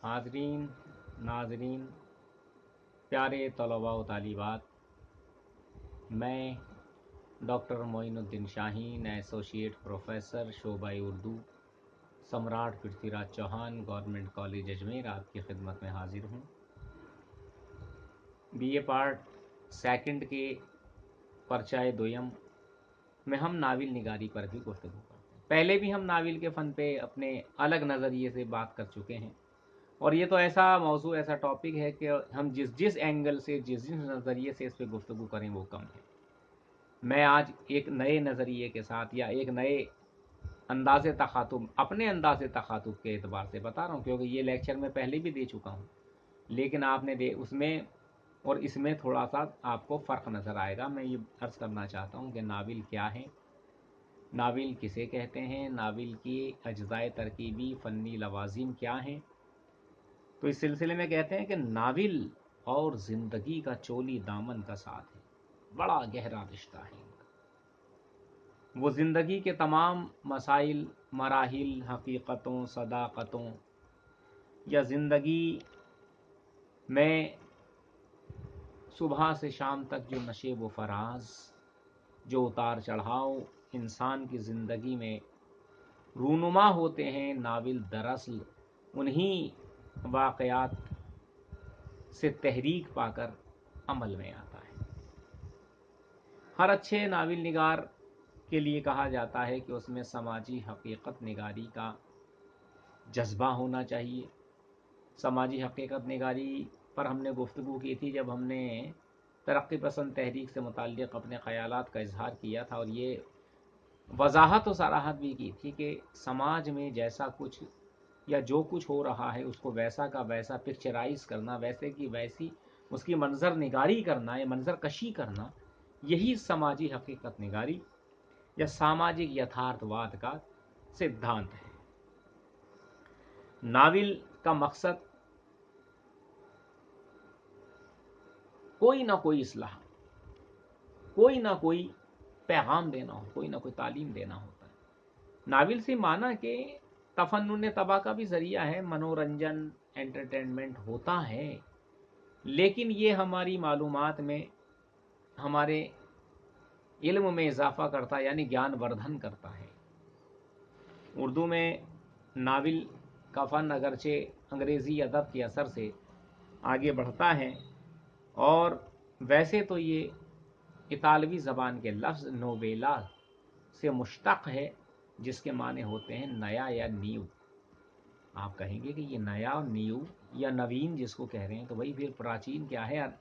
हाजरीन नाजरीन प्यारे तलबा व तालिबात, मैं doctor Moinuddin Shaheen associate professor शोबा उर्दू सम्राट पृथ्वीराज चौहान गवर्नमेंट कॉलेज अजमेर आपकी खिदमत में हाजिर हूँ। बीए पार्ट सेकंड के पर्चाए दोयम में हम नाविल निगारी पर भी गुफ्तगू करते हैं। पहले भी हम नाविल के फ़न पे अपने अलग नज़रिए से बात कर चुके हैं और ये तो ऐसा मौजू ऐसा टॉपिक है कि हम जिस एंगल से जिस नज़रिए से इस पर गुफ्तगू करें वो कम है। मैं आज एक नए नज़रिए के साथ या एक नए अंदाज़ तखातुब अपने अंदाज़ तखातुब के एतबार से बता रहा हूँ, क्योंकि ये लेक्चर मैं पहले भी दे चुका हूँ, लेकिन आपने उसमें और इसमें थोड़ा सा आपको फ़र्क नज़र आएगा। मैं ये अर्ज़ करना चाहता हूँ कि नाविल क्या है, नाविल किसे कहते हैं, नाविल की अज्ज़ाए तरकीबी फ़नी लवाज़िम क्या हैं। तो इस सिलसिले में कहते हैं कि नाविल और ज़िंदगी का चोली दामन का साथ है, बड़ा गहरा रिश्ता है इनका। वो ज़िंदगी के तमाम मसाइल, मराहिल, हकीकतों, सदाकतों या ज़िंदगी में सुबह से शाम तक जो नशे व फराज, जो उतार चढ़ाव इंसान की ज़िंदगी में रूनुमा होते हैं, नाविल दरअसल उन्हीं वाक़यात से तहरीक पाकर अमल में आता है। हर अच्छे नाविल निगार के लिए कहा जाता है कि उसमें समाजी हकीकत निगारी का जज्बा होना चाहिए। समाजी हकीकत निगारी पर हमने गुफ्तगू की थी जब हमने तरक्की पसंद तहरीक से मुताल्लिक़ अपने ख़यालात का इजहार किया था, और ये वजाहत और सराहत भी की थी कि समाज में जैसा कुछ या जो कुछ हो रहा है उसको वैसा का वैसा पिक्चराइज करना, वैसे की वैसी उसकी मंजर निगारी करना या मंजर कशी करना, यही समाजी हकीकत निगारी या सामाजिक यथार्थवाद का सिद्धांत है। नाविल का मकसद कोई ना कोई इस्लाह, कोई ना कोई पैगाम देना हो, कोई ना कोई तालीम देना होता है। नाविल से माना कि तफन्नुन तबा का भी ज़रिया है, मनोरंजन एंटरटेनमेंट होता है, लेकिन ये हमारी मालूमात में, हमारे इल्म में इजाफ़ा करता है, यानी ज्ञान वर्धन करता है। उर्दू में नाविल का फ़न अगरचे अंग्रेज़ी अदब के असर से आगे बढ़ता है, और वैसे तो ये इतालवी ज़बान के लफ्ज़ नोवेला से मुश्तक़ है, जिसके माने होते हैं नया या न्यू। आप कहेंगे कि ये नया और न्यू या नवीन जिसको कह रहे हैं, तो भाई फिर प्राचीन क्या है यार?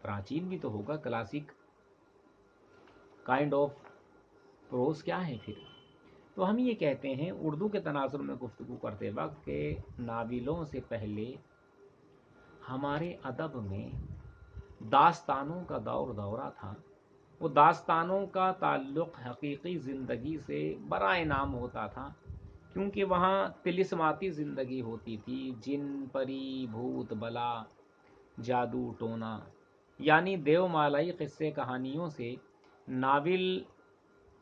प्राचीन भी तो होगा, क्लासिक काइंड ऑफ प्रोज क्या है फिर? तो हम ये कहते हैं उर्दू के तनाजुर में गुफ्तगू करते वक्त के नाविलों से पहले हमारे अदब में दास्तानों का दौरा था। वो दास्तानों का ताल्लुक़ हकीकी ज़िंदगी से बराए नाम होता था, क्योंकि वहाँ तिलिस्माती ज़िंदगी होती थी। जिन, परी, भूत, बला, जादू टोना, यानी देवमालाई क़िस्से कहानियों से नाविल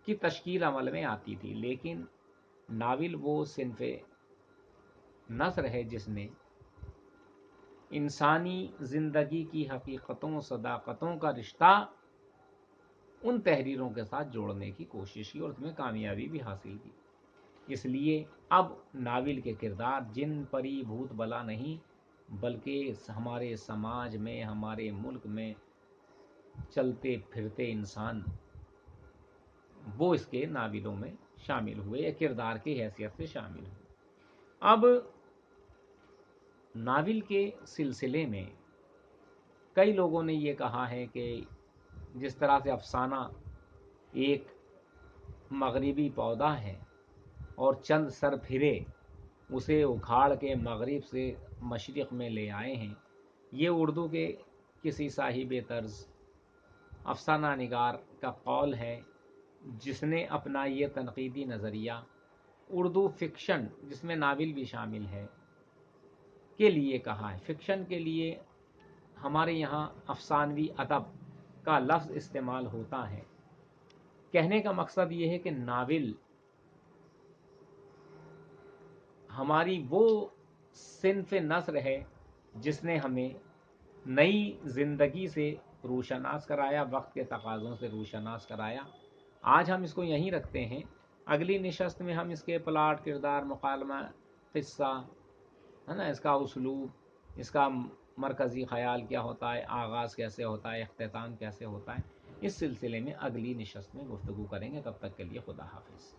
की तश्कील अमल में आती थी। लेकिन नाविल वो सिन्फ़े नस्र है जिसने इंसानी ज़िंदगी की हकीकतों, सदाकतों का रिश्ता उन तहरीरों के साथ जोड़ने की कोशिश की और उसमें कामयाबी भी हासिल की। इसलिए अब नाविल के किरदार जिन, परी, भूत, बला नहीं, बल्कि हमारे समाज में, हमारे मुल्क में चलते फिरते इंसान, वो इसके नाविलों में शामिल हुए या किरदार की हैसियत से शामिल हुए। अब नाविल के सिलसिले में कई लोगों ने ये कहा है कि जिस तरह से अफसाना एक मगरिबी पौधा है और चंद सर फिरे उसे उखाड़ के मगरिब से मशरिक़ में ले आए हैं, ये उर्दू के किसी साहिब तर्ज अफसाना निगार का कौल है, जिसने अपना ये तनकीदी नज़रिया उर्दू फ़िक्शन, जिसमें नाविल भी शामिल है, के लिए कहा है। फ़िक्शन के लिए हमारे यहाँ अफसानवी अदब का लफ्ज़ इस्तेमाल होता है। कहने का मकसद ये है कि नाविल ہماری وہ صنف نثر ہے جس نے ہمیں نئی زندگی سے روشناس کرایا، وقت کے تقاضوں سے روشناس کرایا. آج ہم اس کو یہیں رکھتے ہیں. اگلی نشست میں ہم اس کے پلاٹ، کردار، مکالمہ، قصہ، ہے نا، اس کا اسلوب، اس کا مرکزی خیال کیا ہوتا ہے، آغاز کیسے ہوتا ہے، اختتام کیسے ہوتا ہے، اس سلسلے میں اگلی نشست میں گفتگو کریں گے. تب تک کے لیے خدا حافظ.